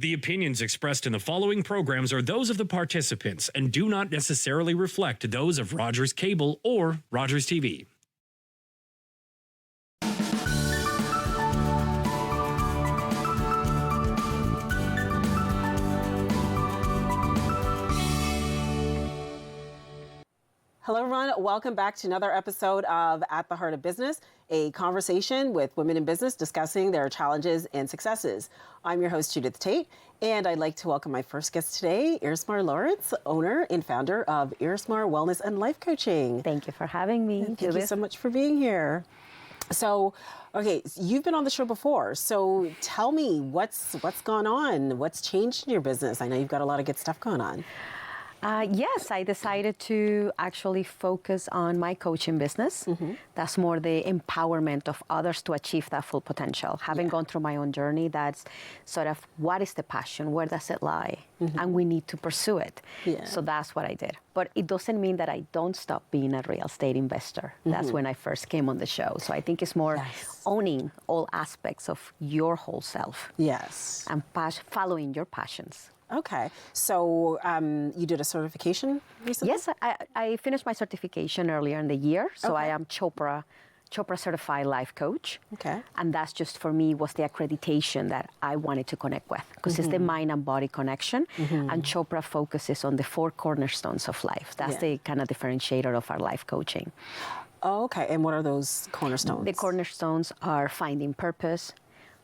The opinions expressed in the following programs are those of the participants and do not necessarily reflect those of Rogers Cable or Rogers TV. Hello, everyone. Welcome back to another episode of At the Heart of Business, a conversation with women in business discussing their challenges and successes. I'm your host, Judith Tate, and I'd like to welcome my first guest today, Irismar Lawrence, owner and founder of Irismar Wellness and Life Coaching. Thank you for having me, Judith. Thank you so much for being here. So, okay, you've been on the show before, so tell me what's gone on, what's changed in your business? I know you've got a lot of good stuff going on. Yes, I decided to actually focus on my coaching business. Mm-hmm. That's more the empowerment of others to achieve that full potential. Having gone through my own journey, that's sort of what is the passion? Where does it lie? Mm-hmm. And we need to pursue it. Yeah. So that's what I did. But it doesn't mean that I don't stop being a real estate investor. Mm-hmm. That's when I first came on the show. So I think it's more owning all aspects of your whole self. Yes. And following your passions. Okay, so you did a certification recently? Yes, I finished my certification earlier in the year. So I am Chopra Certified Life Coach. Okay. And that's just for me was the accreditation that I wanted to connect with because it's the mind and body connection. Mm-hmm. And Chopra focuses on the 4 cornerstones of life. That's the kind of differentiator of our life coaching. Oh, okay, and what are those cornerstones? The cornerstones are finding purpose,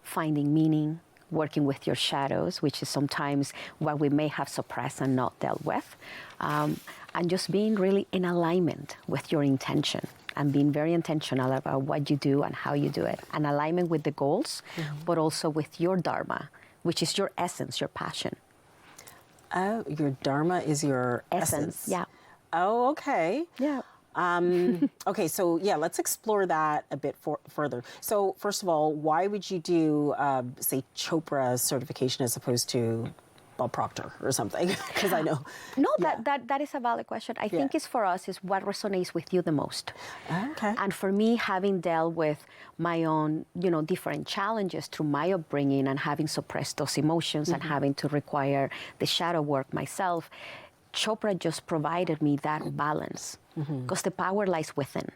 finding meaning, working with your shadows, which is sometimes what we may have suppressed and not dealt with, and just being really in alignment with your intention and being very intentional about what you do and how you do it, and alignment with the goals, but also with your dharma, which is your essence, your passion. Oh, your dharma is your essence. Yeah. Oh, okay. Yeah. Okay, so let's explore that a bit further. So first of all, why would you do, say, Chopra certification as opposed to Bob Proctor or something? Because I know. No, that is a valid question. I think it's for us is what resonates with you the most. Okay. And for me, having dealt with my own, different challenges through my upbringing and having suppressed those emotions and having to require the shadow work myself, Chopra just provided me that balance because the power lies within.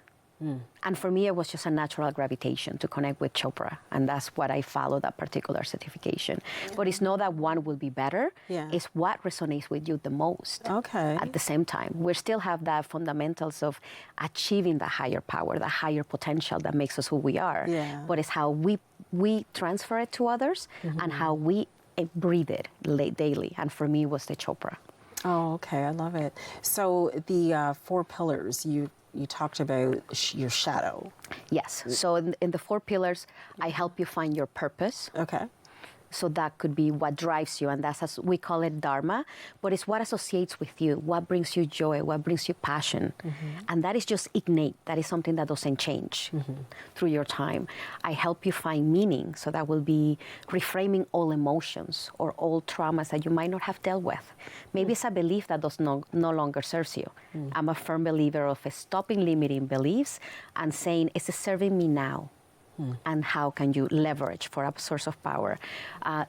And for me, it was just a natural gravitation to connect with Chopra. And that's what I follow, that particular certification. But it's not that one will be better. Yeah. It's what resonates with you the most. Okay. At the same time, we still have that fundamentals of achieving the higher power, the higher potential that makes us who we are. Yeah. But it's how we transfer it to others and how we breathe it daily. And for me, it was the Chopra. Oh, okay. I love it. So the 4 pillars, you talked about your shadow. Yes. So in the 4 pillars, I help you find your purpose. Okay. So that could be what drives you, and that's, as we call it, dharma, but it's what associates with you, what brings you joy, what brings you passion. And that is just innate. That is something that doesn't change through your time. I help you find meaning, so that will be reframing all emotions or all traumas that you might not have dealt with. Maybe it's a belief that no longer serves you. I'm a firm believer of stopping limiting beliefs and saying, is it serving me now? And how can you leverage for a source of power?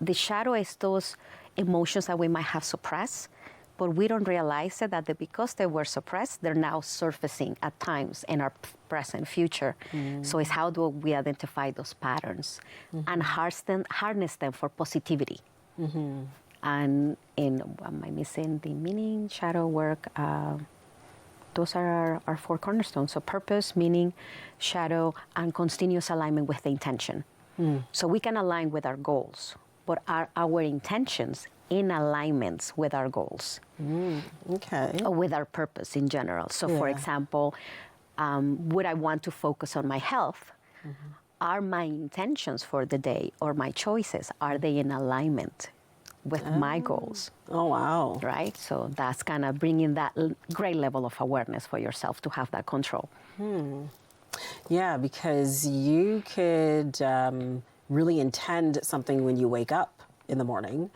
The shadow is those emotions that we might have suppressed, but we don't realize it, that because they were suppressed, they're now surfacing at times in our present future. So it's how do we identify those patterns and harness them for positivity. And am I missing the meaning, shadow work? Those are our 4 cornerstones. So purpose, meaning, shadow, and continuous alignment with the intention. So we can align with our goals, but are our intentions in alignments with our goals? Okay. Or with our purpose in general. So for example, would I want to focus on my health? Are my intentions for the day or my choices, are they in alignment with my goals? Oh, wow. Right? So that's kind of bringing that great level of awareness for yourself to have that control. Yeah, because you could really intend something when you wake up in the morning,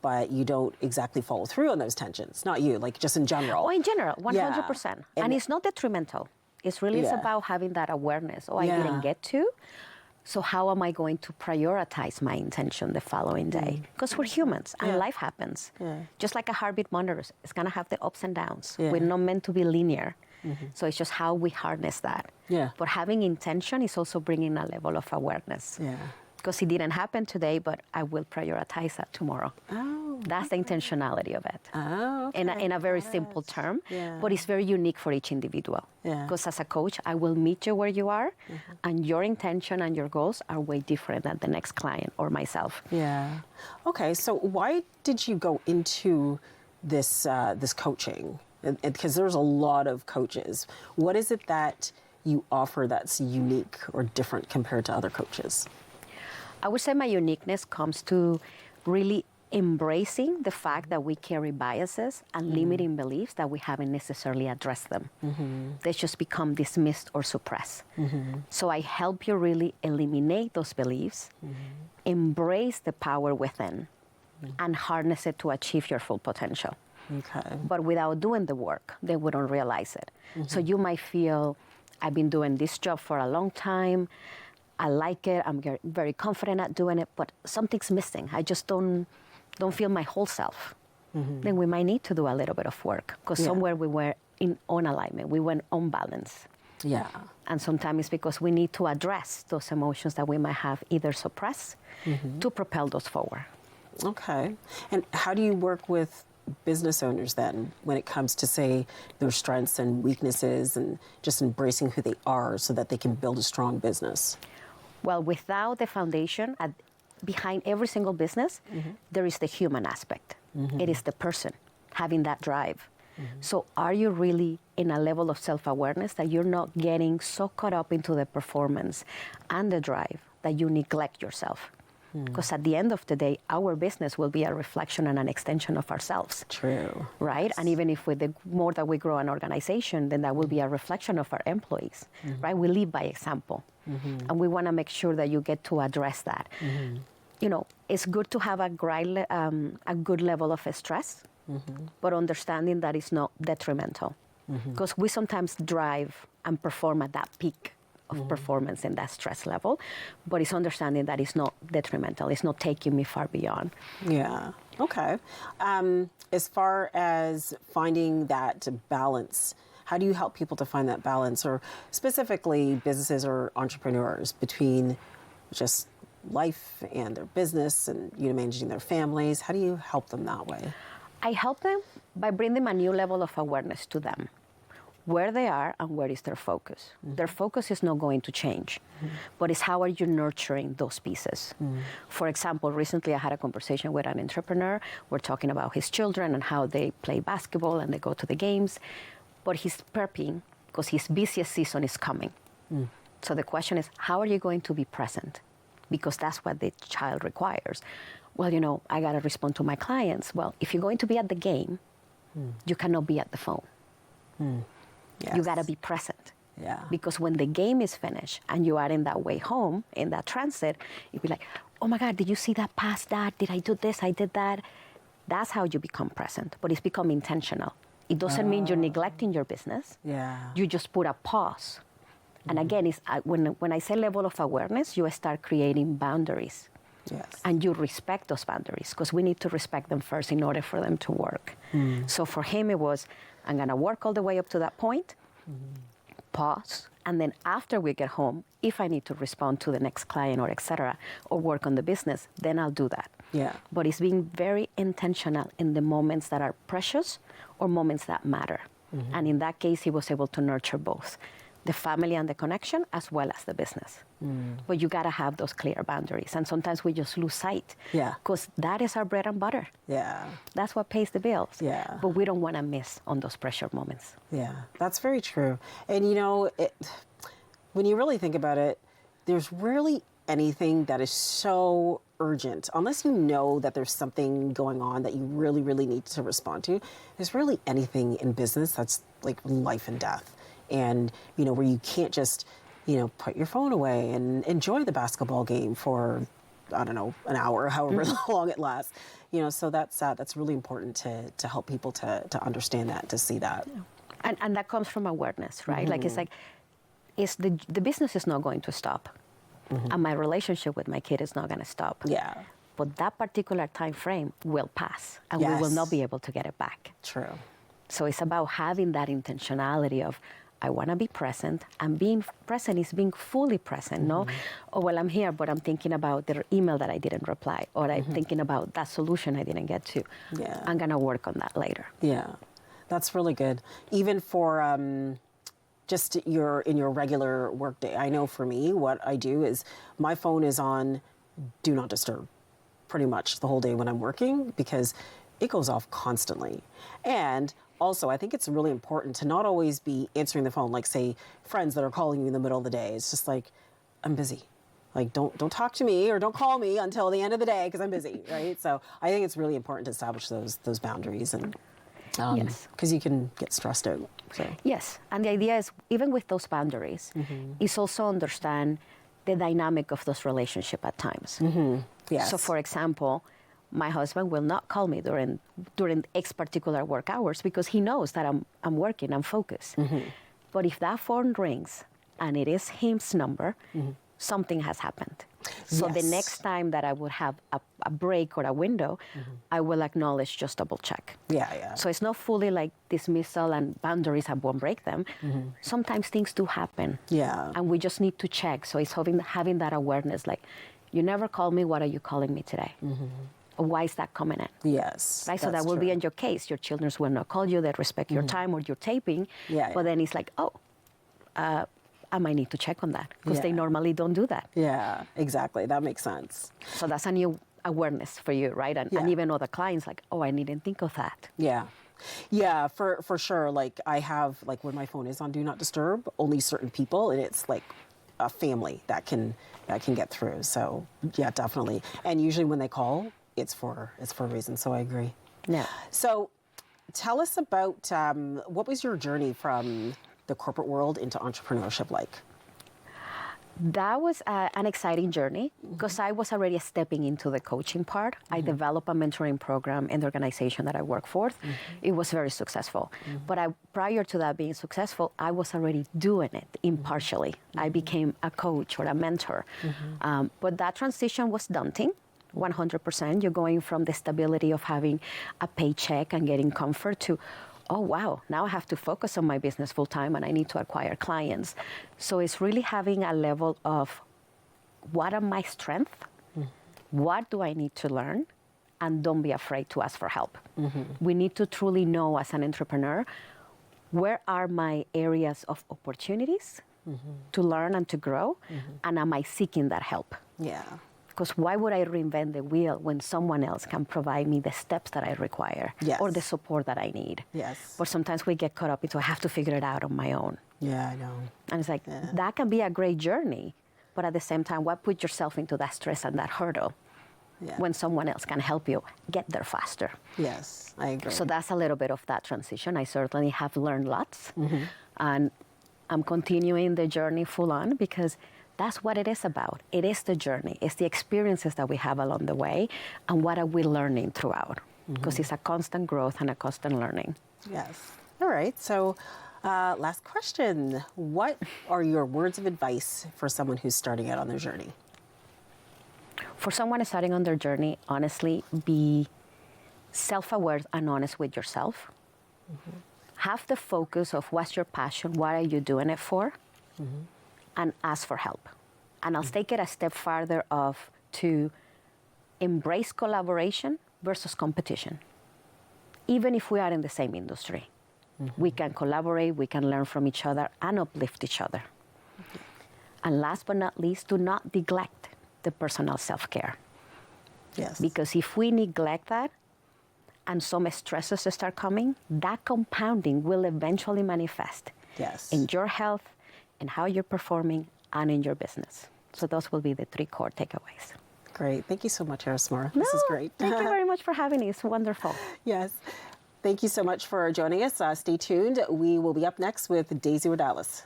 but you don't exactly follow through on those tensions. Not you, like just in general. Oh, in general, 100%. And it's not detrimental. It's really about having that awareness. Oh, I didn't get to. So how am I going to prioritize my intention the following day? Because we're humans and life happens. Just like a heartbeat monitor, it's going to have the ups and downs. We're not meant to be linear. So it's just how we harness that. But having intention is also bringing a level of awareness. Because it didn't happen today, but I will prioritize that tomorrow. That's the intentionality of it. In a very simple term, but it's very unique for each individual. Because as a coach, I will meet you where you are, and your intention and your goals are way different than the next client or myself. Okay, so why did you go into this this coaching? Because there's a lot of coaches. What is it that you offer that's unique or different compared to other coaches? I would say my uniqueness comes to really embracing the fact that we carry biases and limiting beliefs that we haven't necessarily addressed them. They just become dismissed or suppressed. So I help you really eliminate those beliefs, embrace the power within, and harness it to achieve your full potential. But without doing the work, they wouldn't realize it. So you might feel, I've been doing this job for a long time, I like it, I'm very confident at doing it, but something's missing. I just don't feel my whole self. Then we might need to do a little bit of work, because somewhere we were in unalignment, we went unbalanced. And sometimes it's because we need to address those emotions that we might have either suppressed to propel those forward. Okay. And how do you work with business owners then when it comes to, say, their strengths and weaknesses and just embracing who they are so that they can build a strong business? Well, without the foundation, behind every single business, there is the human aspect. It is the person having that drive. So are you really in a level of self-awareness that you're not getting so caught up into the performance and the drive that you neglect yourself? Because at the end of the day, our business will be a reflection and an extension of ourselves. True. Right? And even if the more that we grow an organization, then that will be a reflection of our employees. Right? We lead by example. And we want to make sure that you get to address that. You know, it's good to have a good level of stress, but understanding that it's not detrimental. Because we sometimes drive and perform at that peak of performance in that stress level, but it's understanding that it's not detrimental. It's not taking me far beyond. Okay. As far as finding that balance, how do you help people to find that balance, or specifically businesses or entrepreneurs, between just life and their business and managing their families? How do you help them that way? I help them by bringing a new level of awareness to them, where they are and where is their focus. Their focus is not going to change, but it's how are you nurturing those pieces. For example, recently I had a conversation with an entrepreneur. We're talking about his children and how they play basketball and they go to the games, but he's prepping because his busiest season is coming. So the question is, how are you going to be present? Because that's what the child requires. Well, I got to respond to my clients. Well, if you're going to be at the game, you cannot be at the phone. You got to be present. Because when the game is finished and you are in that way home, in that transit, you'll be like, oh my God, did you see that pass that? Did I do this? I did that. That's how you become present, but it's become intentional. It doesn't mean you're neglecting your business. You just put a pause. And again, it's, when I say level of awareness, you start creating boundaries. And you respect those boundaries, because we need to respect them first in order for them to work. So for him, it was, I'm going to work all the way up to that point, pause, and then after we get home, if I need to respond to the next client or et cetera, or work on the business, then I'll do that. But it's being very intentional in the moments that are precious or moments that matter. And in that case, he was able to nurture both the family and the connection as well as the business. But you got to have those clear boundaries. And sometimes we just lose sight. Because that is our bread and butter. That's what pays the bills. But we don't want to miss on those pressure moments. That's very true. And when you really think about it, there's rarely anything that is so urgent, unless you know that there's something going on that you really, really need to respond to. There's really anything in business that's like life and death. And, where you can't just, put your phone away and enjoy the basketball game for, I don't know, an hour, however long it lasts. So that's really important to help people to understand that, to see that. And that comes from awareness, right? It's the business is not going to stop. and my relationship with my kid is not going to stop. Yeah. But that particular time frame will pass, and we will not be able to get it back. True. So it's about having that intentionality of, I want to be present, and being present is being fully present. No, oh, well, I'm here, but I'm thinking about the email that I didn't reply, or I'm thinking about that solution I didn't get to. Yeah. I'm going to work on that later. Yeah, that's really good. Even for just in your regular workday. I know for me, what I do is my phone is on do not disturb pretty much the whole day when I'm working, because it goes off constantly. And also, I think it's really important to not always be answering the phone, like say friends that are calling you in the middle of the day. It's just like, I'm busy. Like, don't talk to me or don't call me until the end of the day because I'm busy, right? So I think it's really important to establish those boundaries, and Yes. because you can get stressed out. So Yes, and the idea is, even with those boundaries, is also understand the dynamic of those relationships at times. yes, So, for example, my husband will not call me during X particular work hours because he knows that I'm working, I'm focused. But if that phone rings and it is his number, something has happened. So the Yes. next time that I would have a break or a window, I will acknowledge, just double check. yeah. So it's not fully like dismissal and boundaries, I won't break them. Sometimes things do happen. Yeah. And we just need to check. So it's having that awareness, like, you never call me, what are you calling me today? Or why is that coming in? Yes. Right, so that will be in your case. Your children will not call you, they respect your time or your taping. Yeah, But yeah. then it's like, I might need to check on that because they Yeah. normally don't do that. Yeah, exactly. That makes sense. So that's a new awareness for you, right? And Yeah. even other clients, like, oh, I didn't think of that. Yeah. Yeah, for sure. Like I have, like when my phone is on do not disturb, only certain people, and it's like a family that can get through. So yeah, definitely. And usually when they call, it's for a reason. So I agree. Yeah. So tell us about what was your journey from the corporate world into entrepreneurship like? That was an exciting journey because I was already stepping into the coaching part. I developed a mentoring program in the organization that I work for. It was very successful. But prior to that being successful, I was already doing it impartially. I became a coach or a mentor. But that transition was daunting. 100%. You're going from the stability of having a paycheck and getting comfort to, oh, wow, now I have to focus on my business full time and I need to acquire clients. So it's really having a level of what are my strengths? What do I need to learn? And don't be afraid to ask for help. We need to truly know as an entrepreneur, where are my areas of opportunities to learn and to grow? And am I seeking that help? Yeah. Because why would I reinvent the wheel when someone else can provide me the steps that I require or the Yes. support that I need? Yes. But sometimes we get caught up into I have to figure it out on my own. Yeah, I know. And it's like, that can be a great journey. But at the same time, why put yourself into that stress and that hurdle Yeah. when someone else can help you get there faster? Yes, I agree. So that's a little bit of that transition. I certainly have learned lots. And I'm continuing the journey full on because that's what it is about. It is the journey. It's the experiences that we have along the way and what are we learning throughout. Because it's a constant growth and a constant learning. Yes. All right. So, last question. What are your words of advice for someone who's starting out on their journey? For someone starting on their journey, honestly, be self-aware and honest with yourself. Have the focus of what's your passion, what are you doing it for, and ask for help. And I'll take it a step farther to embrace collaboration versus competition. Even if we are in the same industry, we can collaborate, we can learn from each other and uplift each other. And last but not least, do not neglect the personal self-care. Yes. Because if we neglect that and some stresses start coming, that compounding will eventually manifest Yes. in your health, in how you're performing, and in your business. So those will be the 3 core takeaways. Great. Thank you so much, Arismara. This is great. Thank you very much for having me. It's wonderful. Yes. Thank you so much for joining us. Stay tuned. We will be up next with Daisy Rodalis.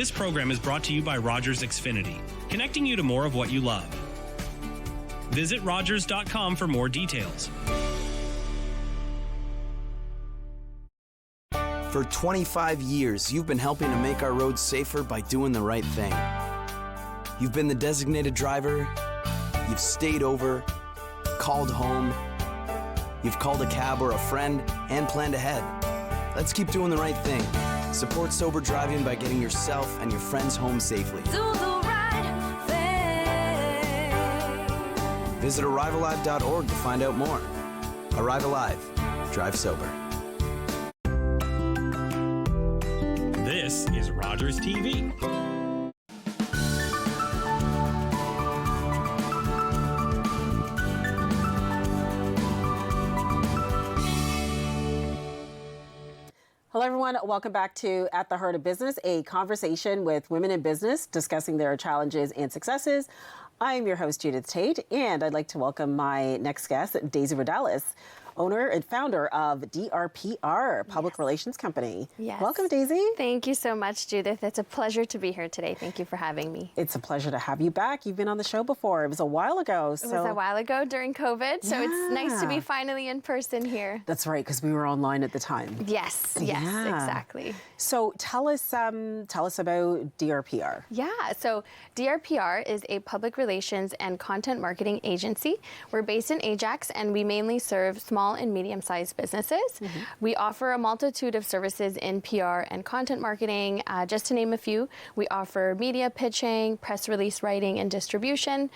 This program is brought to you by Rogers Xfinity, connecting you to more of what you love. Visit Rogers.com for more details. For 25 years, you've been helping to make our roads safer by doing the right thing. You've been the designated driver, you've stayed over, called home, you've called a cab or a friend, and planned ahead. Let's keep doing the right thing. Support sober driving by getting yourself and your friends home safely. Do the right thing. Visit ArriveAlive.org to find out more. Arrive Alive. Drive sober. This is Rogers TV. Hello, everyone. Welcome back to At the Heart of Business, a conversation with women in business discussing their challenges and successes. I'm your host, Judith Tate, and I'd like to welcome my next guest, Daisy Rodalis, owner and founder of DRPR, Public Relations Company. Yes. Welcome, Daisy. Thank you so much, Judith. It's a pleasure to be here today. Thank you for having me. It's a pleasure to have you back. You've been on the show before. It was a while ago. It was a while ago during COVID, so it's nice to be Yeah. finally in person here. That's right, because we were online at the time. Yes, Yeah. exactly. So tell us about DRPR. Yeah, so DRPR is a public relations and content marketing agency. We're based in Ajax, and we mainly serve small and medium-sized businesses. We offer a multitude of services in PR and content marketing. Just to name a few, we offer media pitching, press release writing, and distribution.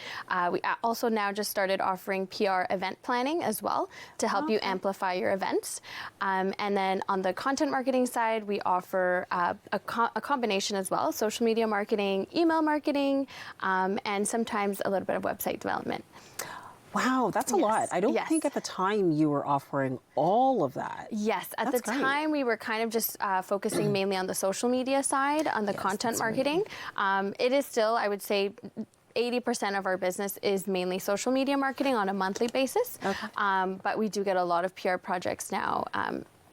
We also now just started offering PR event planning as well to help you amplify your events. And then on the content marketing side, we offer a combination as well, social media marketing, email marketing, and sometimes a little bit of website development. Wow, that's a lot. I don't Yes. think at the time you were offering all of that. Yes, at That's the great. time we were kind of just focusing mainly on the social media side, on the content that's right. marketing. It is still, I would say, 80% of our business is mainly social media marketing on a monthly basis. But we do get a lot of PR projects now.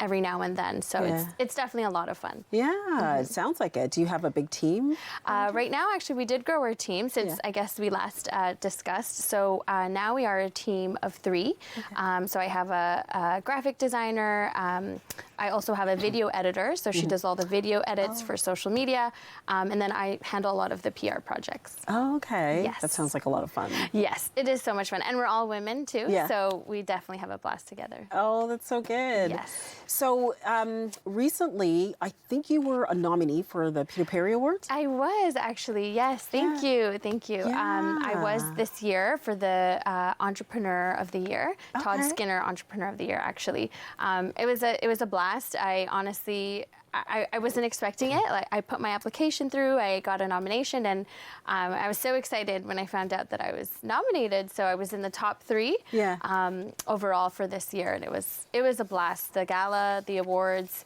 Every now and then, so Yeah. it's definitely a lot of fun. Yeah, it sounds like it. Do you have a big team? Right now, actually, we did grow our team since I guess we last discussed. So now we are a team of 3. So I have a graphic designer. I also have a video editor, so she does all the video edits for social media, and then I handle a lot of the PR projects. Oh, okay. Yes. That sounds like a lot of fun. Yes, it is so much fun, and we're all women too, Yeah. so we definitely have a blast together. Oh, that's so good. Yes. So recently, I think you were a nominee for the Peter Perry Awards. I was actually, yes. Thank you. I was Yeah. this year for the Entrepreneur of the Year, Todd Okay. Skinner Entrepreneur of the Year. Actually, it was a blast. I honestly. I wasn't expecting it. Like, I put my application through, I got a nomination, and I was so excited when I found out that I was nominated. So I was in the top 3 overall for this year, and it was a blast. The gala, the awards,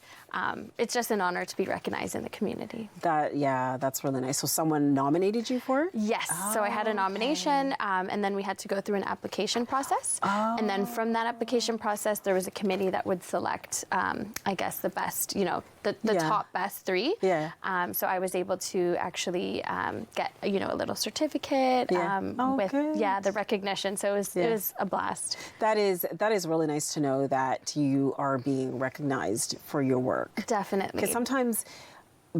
it's just an honor to be recognized in the community. That's really nice. So someone nominated you for it? Yes. So I had a nomination, and then we had to go through an application process. And then from that application process, there was a committee that would select, I guess, the best, the Yeah. top best 3. Yeah. So I was able to actually get, a little certificate Yeah. Oh, with, good. the recognition. So it was a blast. That is really nice to know that you are being recognized for your work. Definitely. Because sometimes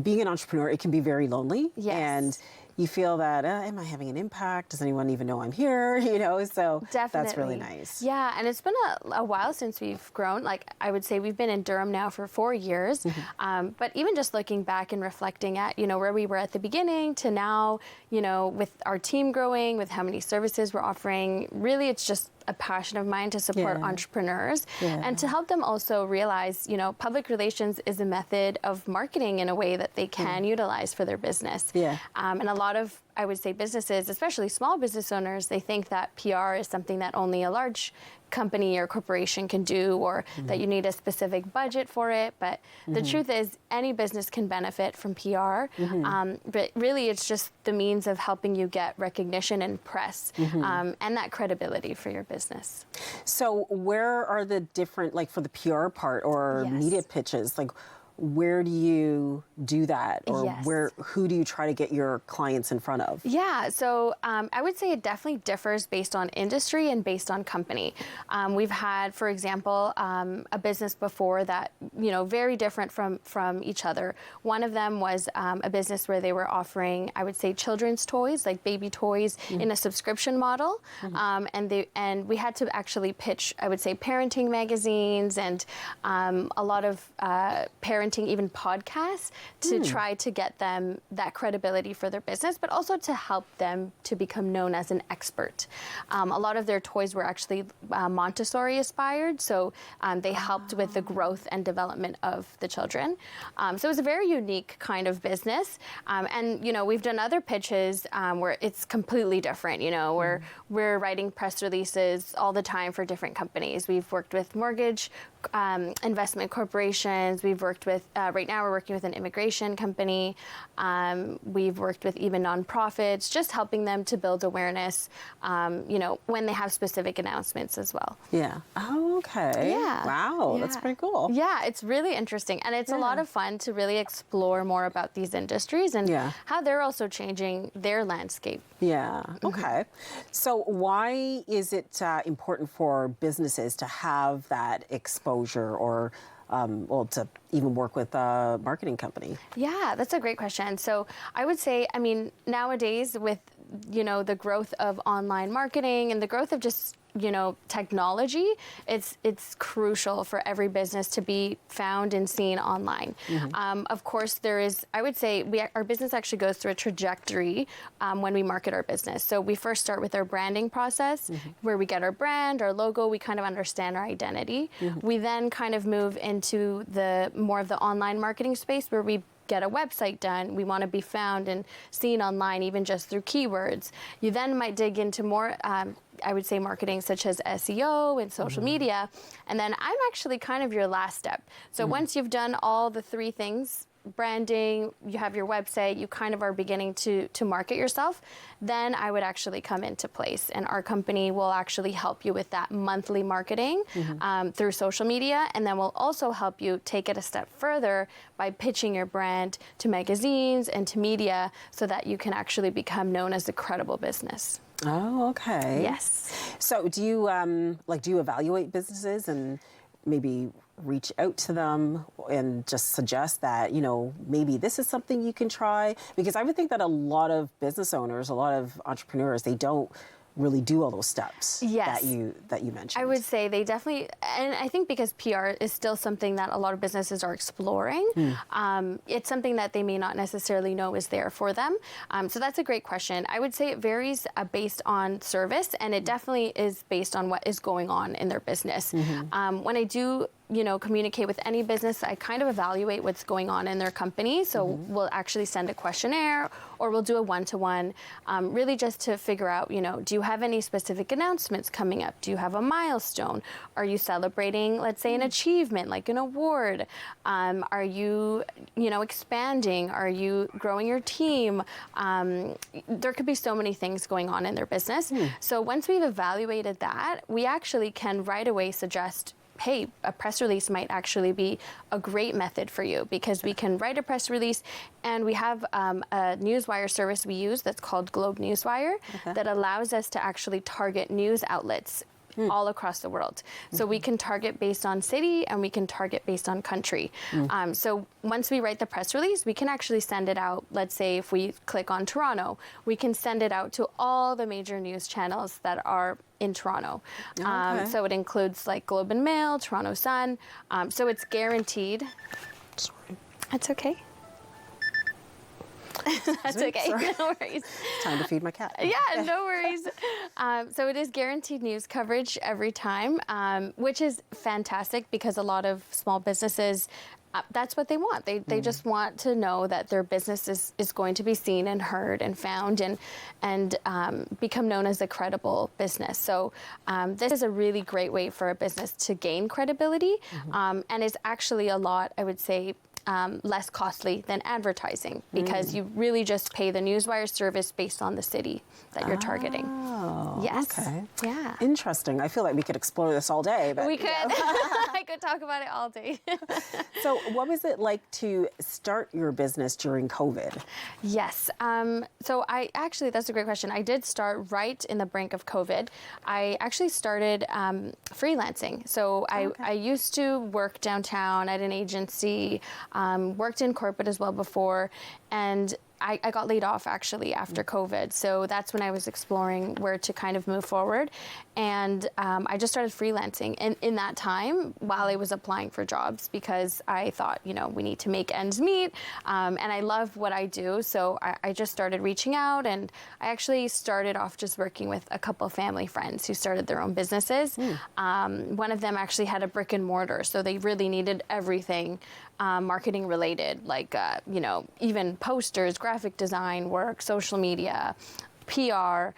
being an entrepreneur, it can be very lonely. Yes. And you feel that, am I having an impact? Does anyone even know I'm here? So Definitely. that's really nice. Yeah, and it's been a while since we've grown. Like, I would say we've been in Durham now for 4 years. But even just looking back and reflecting at, where we were at the beginning to now, with our team growing, with how many services we're offering, really it's just a passion of mine to support Yeah. entrepreneurs Yeah. and to help them also realize, public relations is a method of marketing in a way that they can utilize for their business. Yeah. And a lot of, I would say, businesses, especially small business owners, they think that PR is something that only a large company or corporation can do, or that you need a specific budget for it. But the truth is, any business can benefit from PR. But really, it's just the means of helping you get recognition and press, and that credibility for your business. So where are the different, like for the PR part or Yes. media pitches, like where do you do that, or Yes. who do you try to get your clients in front of? Yeah, so I would say it definitely differs based on industry and based on company. We've had, for example, a business before that, very different from each other. One of them was a business where they were offering, I would say, children's toys, like baby toys, in a subscription model, and we had to actually pitch, I would say, parenting magazines and a lot of parenting, even podcasts, to try to get them that credibility for their business, but also to help them to become known as an expert. A lot of their toys were actually Montessori inspired, so they helped with the growth and development of the children. So it was a very unique kind of business. And, we've done other pitches where it's completely different. Where we're writing press releases all the time for different companies. We've worked with mortgage investment corporations. We've worked with, right now we're working with an immigration company. We've worked with even nonprofits, just helping them to build awareness, when they have specific announcements as well. Yeah. Oh, okay. Yeah. Wow, that's Yeah. pretty cool. Yeah, it's really interesting. And it's a lot of fun to really explore more about these industries and Yeah. how they're also changing their landscape. Yeah. Okay. So why is it important for businesses to have that exposure, or to even work with a marketing company? Yeah, that's a great question. So I would say, nowadays with, the growth of online marketing and the growth of just, technology, it's crucial for every business to be found and seen online. Of course, there is, I would say, our business actually goes through a trajectory when we market our business. So we first start with our branding process, where we get our brand, our logo, we kind of understand our identity. We then kind of move into the more of the online marketing space, where we get a website done. We want to be found and seen online, even just through keywords. You then might dig into more, I would say, marketing such as SEO and social media. And then I'm actually kind of your last step. So once you've done all the three things, branding, you have your website, you kind of are beginning to market yourself, then I would actually come into place. And our company will actually help you with that monthly marketing through social media. And then we'll also help you take it a step further by pitching your brand to magazines and to media, so that you can actually become known as a credible business. Oh, okay. Yes. So do you evaluate businesses and maybe reach out to them and just suggest that, maybe this is something you can try? Because I would think that a lot of business owners, a lot of entrepreneurs, they don't really do all those steps Yes. that you mentioned. I would say they definitely, and I think because PR is still something that a lot of businesses are exploring, it's something that they may not necessarily know is there for them. So that's a great question. I would say it varies based on service, and it definitely is based on what is going on in their business. When I do communicate with any business, I kind of evaluate what's going on in their company. So we'll actually send a questionnaire, or we'll do a one-to-one, really just to figure out, do you have any specific announcements coming up? Do you have a milestone? Are you celebrating, let's say, an achievement, like an award? Are you, expanding? Are you growing your team? There could be so many things going on in their business. So once we've evaluated that, we actually can right away suggest, hey, a press release might actually be a great method for you, because we can write a press release, and we have a newswire service we use that's called Globe Newswire that allows us to actually target news outlets all across the world. So we can target based on city, and we can target based on country. So once we write the press release, we can actually send it out. Let's say if we click on Toronto, we can send it out to all the major news channels that are in Toronto. So it includes like Globe and Mail, Toronto Sun. So it's guaranteed. Sorry. That's okay. That's okay. Sorry. No worries. Time to feed my cat. Yeah, no worries. So it is guaranteed news coverage every time, which is fantastic, because a lot of small businesses, that's what they want. They just want to know that their business is going to be seen and heard and found and become known as a credible business. So this is a really great way for a business to gain credibility, and it's actually a lot, I would say, less costly than advertising because you really just pay the newswire service based on the city that you're targeting. Oh, Yes. okay. Yeah. Interesting. I feel like we could explore this all day. But We could. yeah. I could talk about it all day. So, what was it like to start your business during COVID? Yes. So that's a great question. I did start right in the brink of COVID. I actually started freelancing. So I used to work downtown at an agency, worked in corporate as well before, and I got laid off actually after COVID. So that's when I was exploring where to kind of move forward. And I just started freelancing in that time while I was applying for jobs because I thought, we need to make ends meet. And I love what I do. So I just started reaching out, and I actually started off just working with a couple family friends who started their own businesses. One of them actually had a brick and mortar. So they really needed everything marketing related, like, even posters, graphic design work, social media, PR.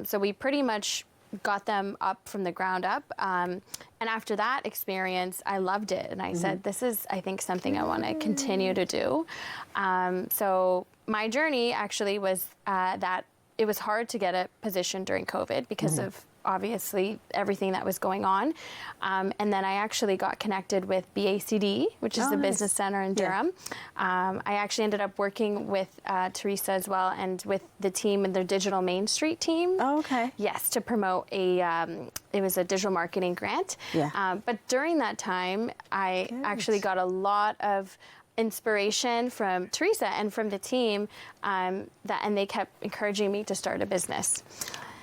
So we pretty much got them up from the ground up. And after that experience, I loved it. And I said, this is, I think, something I want to continue to do. So my journey actually was that it was hard to get a position during COVID because of obviously everything that was going on. And then I actually got connected with BACD, which is the business center in Durham. I actually ended up working with Teresa as well and with the team in their digital Main Street team. Oh, okay. Yes, to promote it was a digital marketing grant. Yeah. But during that time, I actually got a lot of inspiration from Teresa and from the team, and they kept encouraging me to start a business.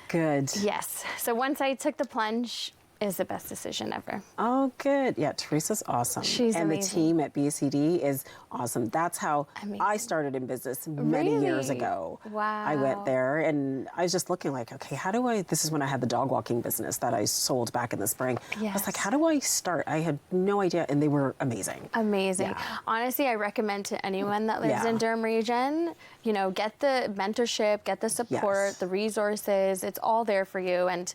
Good. Yes. So once I took the plunge, it was the best decision ever. Oh, good. Yeah, Teresa's awesome. She's and amazing. the team at BCD is awesome. That's how I started in business many years Really? ago. Wow. I went there and I was just looking like, okay, this is when I had the dog walking business that I sold back in the spring. I was like, Yes. how do I start? I had no idea, and they were amazing. Amazing. Yeah. Honestly, I recommend to anyone that lives Yeah. in Durham region, get the mentorship, get the support, Yes. the resources. It's all there for you. And,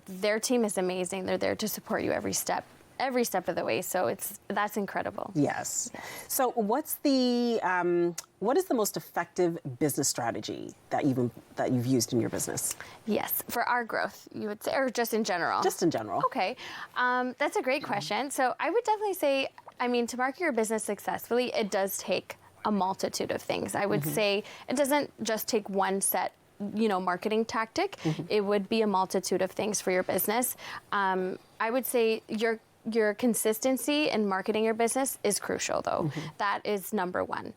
their team is amazing. They're there to support you every step of the way. So that's incredible. Yes. So what is the most effective business strategy that you've used in your business? Yes. For our growth, you would say, or just in general? Just in general. Okay. That's a great question. So I would definitely say, to market your business successfully, it does take a multitude of things. I would say it doesn't just take one set marketing tactic. It would be a multitude of things for your business. I would say your consistency in marketing your business is crucial, though. That is number one.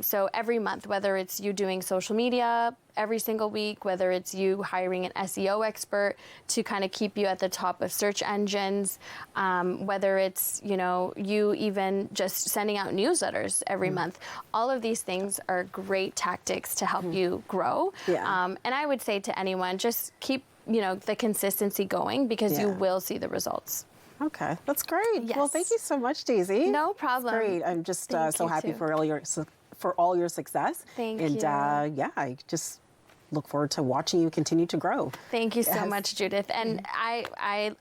So every month, whether it's you doing social media every single week, whether it's you hiring an SEO expert to kind of keep you at the top of search engines, whether it's, you even just sending out newsletters every month. All of these things are great tactics to help you grow. Yeah. And I would say to anyone, just keep, the consistency going because you Yeah. will see the results. Okay, that's great. Yes. Well, thank you so much, Daisy. No problem. That's great. I'm just Thank so you, happy too. for all your success. Thank and, you. I just look forward to watching you continue to grow. Thank you so Yes. much, Judith. And I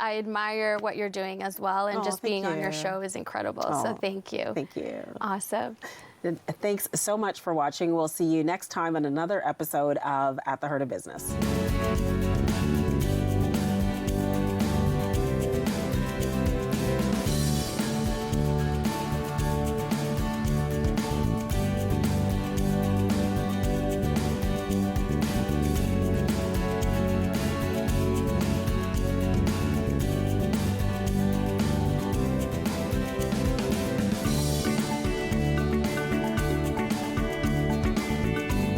admire what you're doing as well. And Oh, just thank being on your you. show is incredible. Oh, So thank you. Thank you. Awesome. And thanks so much for watching. We'll see you next time on another episode of At the Heart of Business.